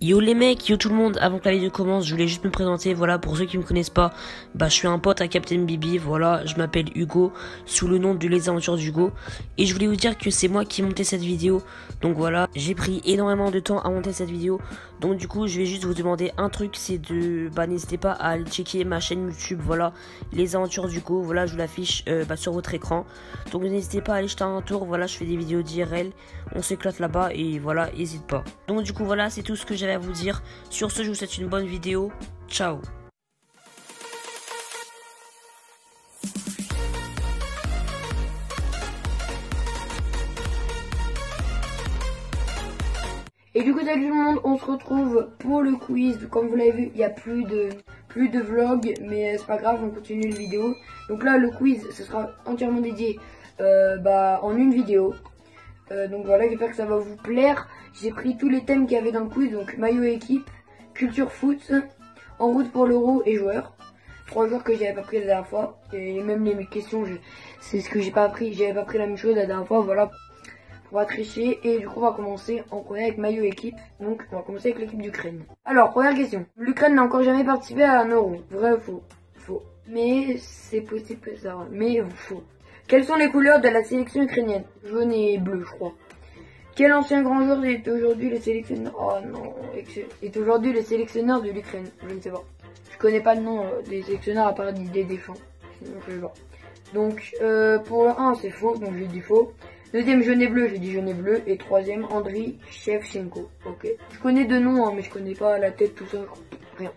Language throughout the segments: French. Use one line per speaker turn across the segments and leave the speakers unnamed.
Yo les mecs, yo tout le monde, avant que la vidéo commence, je voulais juste me présenter, voilà, pour ceux qui me connaissent pas, je suis un pote à Captain Bibi, voilà, je m'appelle Hugo, sous le nom de Les Aventures d'Hugo, et je voulais vous dire que c'est moi qui ai monté cette vidéo, donc voilà, j'ai pris énormément de temps à monter cette vidéo, donc du coup, je vais juste vous demander un truc, c'est de, n'hésitez pas à aller checker ma chaîne YouTube, voilà, Les Aventures d'Hugo, voilà, je vous l'affiche sur votre écran, donc n'hésitez pas à aller jeter un tour, voilà, je fais des vidéos d'IRL, on s'éclate là-bas, et voilà, n'hésite pas. Donc du coup, voilà, c'est tout ce que j'avais à vous dire. Sur ce, je vous souhaite une bonne vidéo. Ciao.
Et du coup, salut tout le monde, on se retrouve pour le quiz. Comme vous l'avez vu, il n'y a plus de vlog, mais c'est pas grave, on continue la vidéo. Donc là, le quiz, ce sera entièrement dédié en une vidéo. Donc voilà, j'espère que ça va vous plaire. J'ai pris tous les thèmes qu'il y avait dans le quiz, donc maillot équipe, culture foot, en route pour l'euro et joueurs. 3 joueurs que j'avais pas pris la dernière fois. Et même les questions, c'est ce que j'ai pas appris. J'avais pas pris la même chose la dernière fois, voilà. On va tricher et du coup on va commencer en premier avec maillot équipe. Donc on va commencer avec l'équipe d'Ukraine. Alors première question. L'Ukraine n'a encore jamais participé à un euro. Vrai ou faux? Faux. Mais c'est possible que ça. Mais faux. Quelles sont les couleurs de la sélection ukrainienne? Jaune et bleu, je crois. Quel ancien grand joueur est aujourd'hui le sélectionneur? Oh non, est aujourd'hui le sélectionneur de l'Ukraine? Je ne sais pas. Je connais pas le nom des sélectionneurs à part Didier Deschamps. Sinon je sais pas. Donc pour le 1 c'est faux, donc j'ai dit faux. Deuxième jaune et bleu, j'ai dit jaune et bleu. Et troisième Andriy Shevchenko. Ok. Je connais deux noms, hein, mais je connais pas la tête, tout ça. Rien.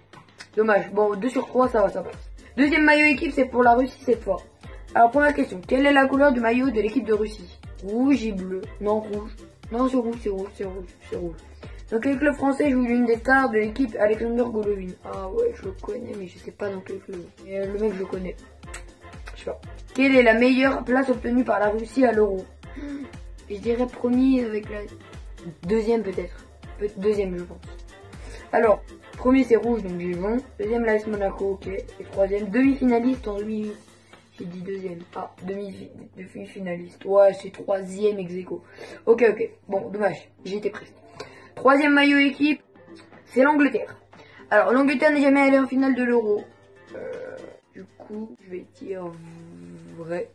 Dommage. Bon, 2 sur 3, ça va, ça passe. Deuxième maillot équipe, c'est pour la Russie cette fois. Alors première question, quelle est la couleur du maillot de l'équipe de Russie? Rouge et bleu. Non, rouge. Non, c'est rouge, c'est rouge, c'est rouge, c'est rouge. Donc les clubs français jouent l'une des stars de l'équipe, Alexander Golovin. Ah ouais, je le connais, mais je sais pas dans quel club. Et le mec, je le connais. Je sais pas. Quelle est la meilleure place obtenue par la Russie à l'Euro? Je dirais premier avec la deuxième peut-être. Deuxième je pense. Alors, premier c'est rouge donc j'ai bon. Deuxième l'AS Monaco, ok. Et troisième, demi-finaliste en 2008. J'ai dit deuxième. Ah, demi-finaliste. Ouais, c'est troisième ex aequo. Ok, ok. Bon, dommage. J'étais presque. Troisième maillot équipe, c'est l'Angleterre. Alors, l'Angleterre n'est jamais allée en finale de l'Euro. Du coup, je vais dire vrai.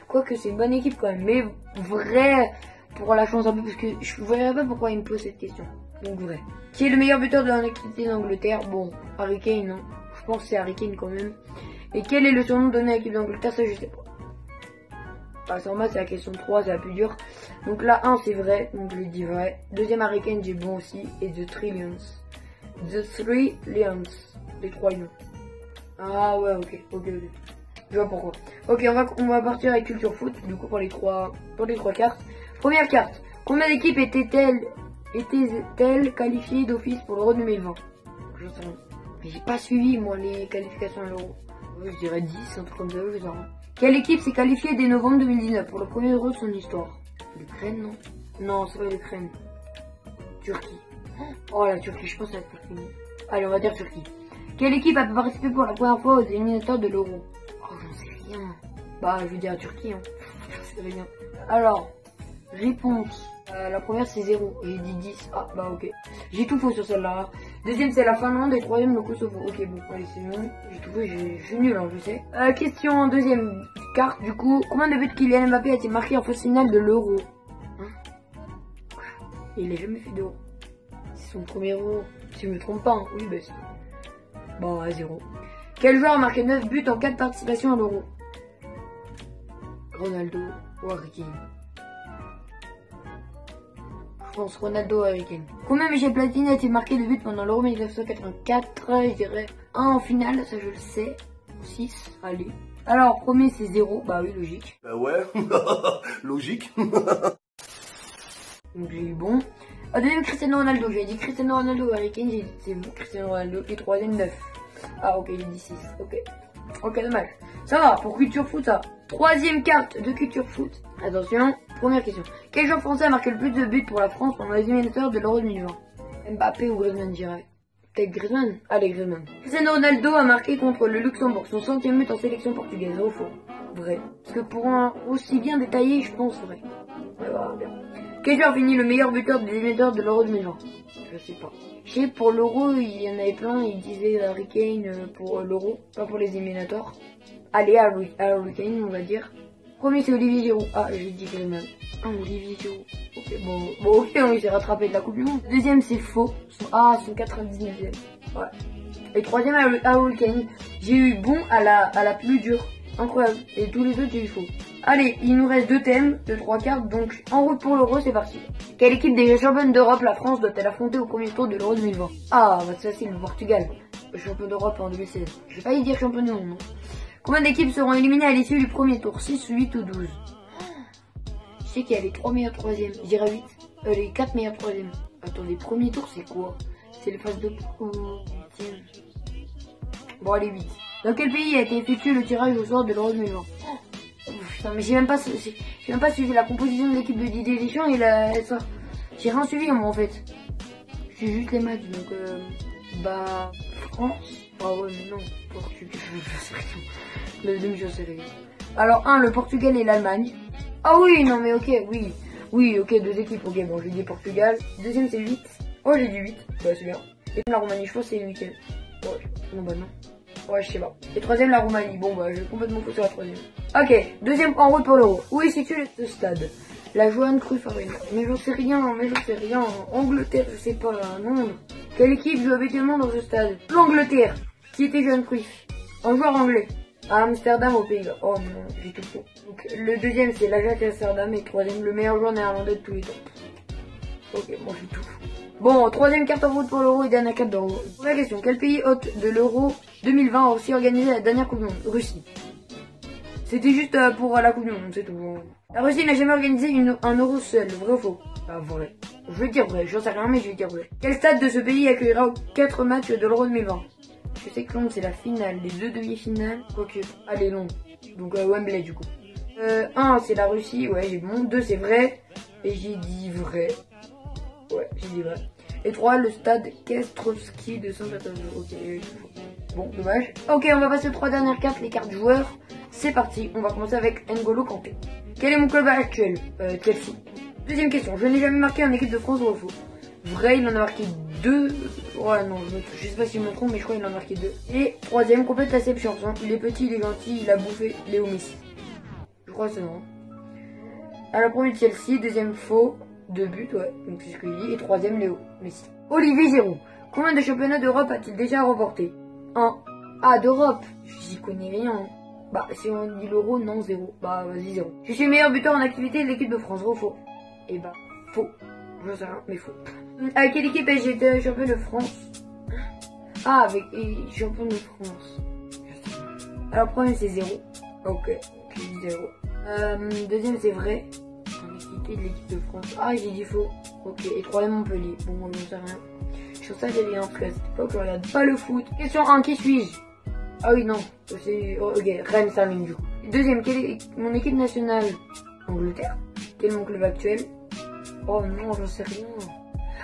Quoique c'est une bonne équipe quand même, mais vrai pour la chance un peu, parce que je ne verrais pas pourquoi il me pose cette question. Donc vrai. Qui est le meilleur buteur de l'activité d'Angleterre? Bon, Harry Kane, hein. Je pense que c'est Harry Kane quand même. Et quel est le surnom donné à l'équipe d'Angleterre? Ça je sais pas. Enfin, en bas c'est la question 3, c'est la plus dure. Donc là 1 c'est vrai, donc je lui dis vrai. Deuxième Harry Kane j'ai bon aussi. Et The Three Lions. The Three Lions. Les 3 lions. Ah ouais, ok. Je vois pourquoi. Ok, on va partir avec culture foot, du coup pour les trois cartes. Première carte. Combien d'équipes étaient-elles qualifiées d'office pour l'Euro 2020? Je sais pas. J'ai pas suivi moi les qualifications à l'Euro. Je dirais 10, un truc comme ça, je sais pas. Quelle équipe s'est qualifiée dès novembre 2019 pour le premier Euro de son histoire? L'Ukraine, non? Non, c'est pas l'Ukraine. Turquie. Oh la Turquie, je pense que ça va être fini. Allez, on va dire Turquie. Quelle équipe a participé pour la première fois aux éliminatoires de l'Euro? Oh, j'en sais rien. Bah, je vais dire Turquie, hein. Je savais bien. Alors, réponse. La première, c'est 0. J'ai dit 10. Ah, bah, ok. J'ai tout faux sur celle-là. Deuxième, c'est la Finlande. Et troisième, le Kosovo. Ok, bon, allez, c'est bon. J'ai tout faux. Je suis nul, hein, je sais. Question en deuxième carte, du coup. Combien de buts Kylian Mbappé a-t-il marqué en phase finale de l'Euro? Hein? Il a jamais fait d'Euro. C'est son premier Euro. Si je me trompe pas, hein. Oui, bah, c'est. Bon, à 0. Quel joueur a marqué 9 buts en 4 participations à l'Euro? Ronaldo ou Harry Kane? Je pense Ronaldo ou Harry Kane. Combien Michel Platini a-t-il marqué de buts pendant l'Euro 1984? Je dirais 1 en finale, ça je le sais. 6, allez. Alors, premier c'est 0, bah oui, logique.
Bah ouais, logique.
Donc j'ai eu bon. Deuxième Cristiano Ronaldo, j'ai dit Cristiano Ronaldo ou Harry Kane, j'ai dit c'est bon, Cristiano Ronaldo. Et troisième 9. Ah ok, j'ai dit 6, ok. Ok, dommage. Ça va, pour culture foot, ça. Troisième carte de culture foot. Attention, première question. Quel joueur français a marqué le plus de buts pour la France pendant les éliminatoires de l'Euro 2020? Mbappé ou Griezmann, je dirais. Peut-être Griezmann? Allez, Griezmann. Cristiano Ronaldo a marqué contre le Luxembourg son 100e but en sélection portugaise. Au faux. Vrai. Parce que pour un aussi bien détaillé, je pense vrai. Ouais, voilà, bien. Quel joueur finit le meilleur buteur des éliminatoires de l'Euro 2020? Je sais pas. Je sais pour l'Euro, il y en avait plein, ils disaient Harry Kane pour l'Euro, pas pour les éliminatoires. Allez, Harry Kane, on va dire. Premier, c'est Olivier Giroud. Ah, j'ai dit Griezmann. Ah, Olivier Giroud. Ok, bon, ok, il s'est rattrapé de la Coupe du Monde. Deuxième, c'est faux. Ah, c'est 99e. Ouais. Et troisième, Harry Kane. J'ai eu bon à la plus dure. Incroyable. Et tous les autres, j'ai eu faux. Allez, il nous reste 2 thèmes, de 3 cartes, donc en route pour l'Euro, c'est parti. Quelle équipe déjà championne d'Europe la France doit-elle affronter au premier tour de l'Euro 2020? Ah, bah c'est facile, le Portugal. Champion d'Europe en 2016. Je vais pas y dire champion du monde. Combien d'équipes seront éliminées à l'issue du premier tour? 6, 8 ou 12? Je sais qu'il y a les 3 meilleurs troisièmes. Je dirais 8. Les 4 meilleurs troisièmes. Attends, les premiers tours, c'est quoi? C'est les phases de ou 8e. Bon, allez, 8. Dans quel pays a été effectué le tirage au sort de l'Euro 2020? Putain, mais j'ai même pas suivi la composition de l'équipe de Didier Deschamps et ça. J'ai rien suivi moi en fait. J'ai juste les matchs donc bah France. Ah ouais mais non, Portugal, je sais rien. Le deuxième je sais rien. Alors 1 le Portugal et l'Allemagne. Ah oui non mais ok oui ok 2 équipes ok bon j'ai dit Portugal. Deuxième c'est 8. Oh j'ai dit 8 bah c'est bien. Et la Roumanie je pense c'est 8e. Ouais non bah non. Ouais, je sais pas. Et troisième, la Roumanie. Bon, bah, j'ai complètement foutu la troisième. Ok, deuxième en route pour l'Euro. Où est situé ce stade? La Johan Cruyff Arena. Mais j'en sais rien. Angleterre, je sais pas, Londres. Quelle équipe joue habituellement dans ce stade? L'Angleterre. Qui était Johan Cruyff? Un joueur anglais. À Amsterdam, au Pays-Bas. Oh non, j'ai tout faux. Donc, le deuxième, c'est l'Ajax Amsterdam. Et troisième, le meilleur joueur néerlandais de tous les temps. Ok, bon, j'ai tout faux. Bon, troisième carte en route pour l'Euro et dernière carte d'Euro. Première question, quel pays hôte de l'Euro 2020 a aussi organisé la dernière Coupe du Monde? Russie. C'était juste pour la Coupe du Monde, c'est tout. La Russie n'a jamais organisé un Euro seul, vrai ou faux? Ah, vrai. Je vais dire vrai, j'en sais rien mais je vais dire vrai. Quel stade de ce pays accueillera 4 matchs de l'Euro 2020? Je sais que Londres c'est la finale, les 2 demi-finales. Quoique, allez Londres. Donc Wembley du coup. 1 c'est la Russie, ouais j'ai bon. 2 c'est vrai. Et j'ai dit vrai. Ouais, j'ai dit vrai. Et 3, le stade Kestrovski de Saint-Pétersbourg. Ok, bon, dommage. Ok, on va passer aux 3 dernières cartes, les cartes joueurs. C'est parti, on va commencer avec N'Golo Kanté. Quel est mon club actuel? Chelsea. Deuxième question, je n'ai jamais marqué en équipe de France ou au faux? Vrai, il en a marqué 2. Ouais, non, je sais pas si je me trompe, mais je crois qu'il en a marqué 2. Et troisième, complète la chanson. Il est petit, il est gentil, il a bouffé Léo Messi. Je crois que c'est non. Alors, premier Chelsea, deuxième faux. 2 buts, ouais, donc c'est ce que je dis. Et troisième, Léo Messi. Olivier Giroud. Combien de championnats d'Europe a-t-il déjà remporté? 1. Ah, d'Europe. J'y connais rien. Bah, si on dit l'Euro, non, 0. Bah, vas-y, 0. Je suis meilleur buteur en activité de l'équipe de France. Vrai ou faux? Et bah, faux. Je sais rien, mais faux. Avec quelle équipe ai-je été champion de France? Ah, avec champion de France. Alors, premier, c'est 0. Ok, 0. Deuxième, c'est vrai. De l'équipe de France. Ah, j'ai dit faux. Ok, et troisième Montpellier. Bon, je ne sais rien. Je suis ça, j'ai rien parce qu'à cette époque, je regarde pas le foot. Question 1, qui suis-je? Ah oui, non. C'est. Ok, Rennes Sterling du coup. Deuxième, quelle est mon équipe nationale? Angleterre. Quel est mon club actuel? Oh non, j'en sais rien.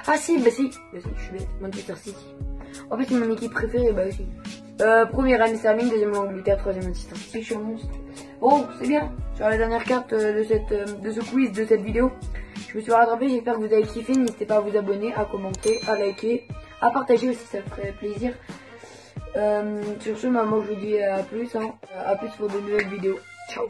Ah si, bah si. Bah si, je suis bête. Manchester City. En fait, c'est mon équipe préférée, bah aussi. Premier Rennes Sterling, deuxième l'Angleterre, troisième Manchester City. Je suis un monstre. Bon, c'est bien. Sur la dernière carte de ce quiz, de cette vidéo, je me suis rattrapé. J'espère que vous avez kiffé. N'hésitez pas à vous abonner, à commenter, à liker, à partager aussi, ça me ferait plaisir. Sur ce, moi je vous dis à plus. À plus pour de nouvelles vidéos. Ciao.